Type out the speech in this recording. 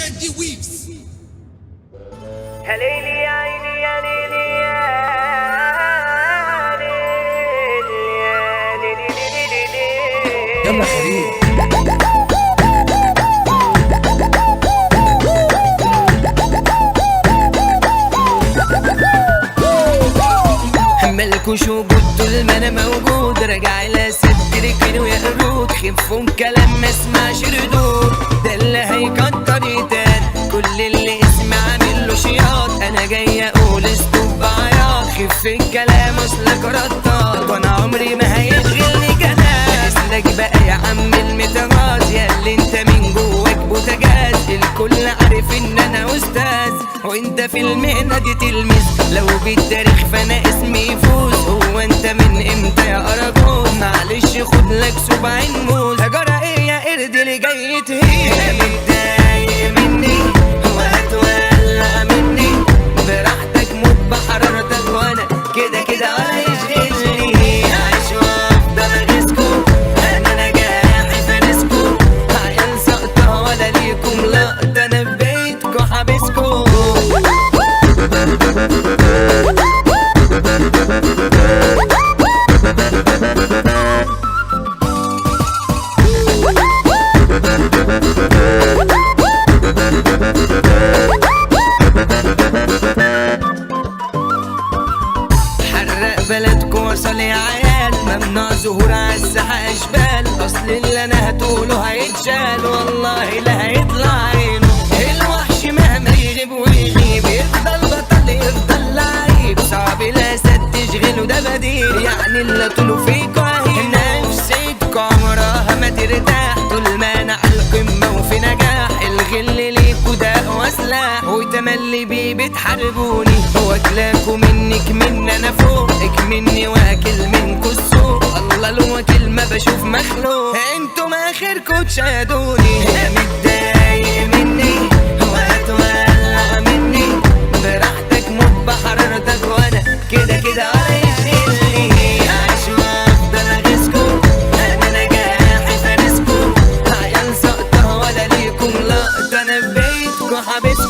دي ويفز. يا ليلي يا عيني يا ليلي يا ليلي يا ليلي ليلي ليلي. يلا خليل مالكوش وجود طول ما انا موجود، راجع الى ستر كيلو يا قرود، خفوا كلام ما اسمعش ردود، ده اللي هيكتر يتان، كل اللي اسمع عامل له شياط، انا جاي اقول استوب عياط، خف الكلام اصلك رطاط، وانا عمري ما هيشغلني كلام، اسلك بقى يا عم المتغاز، يا اللي انت من جواك بوتجاز، الكل عارف ان انا استاذ، وانت في المهنة دي تلميذ، لو بالتاريخ فانا اسمي يفوز، هو انت من امتى يا اراجوز، معلش خد لك سبعين موز، هجرى ايه يا قرد اللي جاي تهين، انا متضايق مني وهتولع مني، براحتك موت بحرارتك وانا كده كده ولا يشغلني، عايش وافضل اغيظكوا، انا نجاحي فارسكوا، عيال سقطة ولا ليكم لقطة، انا في بيتكوا حابسكوا. حرق بلدكوا وصل يا عيال، ممنوع ظهور عالساحة اشبال، اصل اللي انا هتقوله هيتشال، والله لا هيطلع عينه، الوحش مهما يغيب ويغيب، يفضل بطل يفضل لعيب، صعب الاسد تشغله ده بديل، يعني اللي طوله فيكوا اهين، نفسيتكوا عمرها ما ترتاح، طول ما انا عالقمة وفي نجاح، الغل ليكوا ده وسلاح، وتملي بيه بتحاربوني، واكلاكوا منك من انا فوقك مني واكل منكوا السوق، الله الوكيل ما بشوف مخلوق، انتوا ما اخركوا تشاهدوني، انا متضايق مني وهتولع مني، براحتك موت بحرارتك وانا كده كده ولا يشغلني، عايش وافضل اغيظكوا، انا نجاحي فارسكوا، عيال سقطة ولا ليكم لقطة، انا في بيتكوا حابسكوا.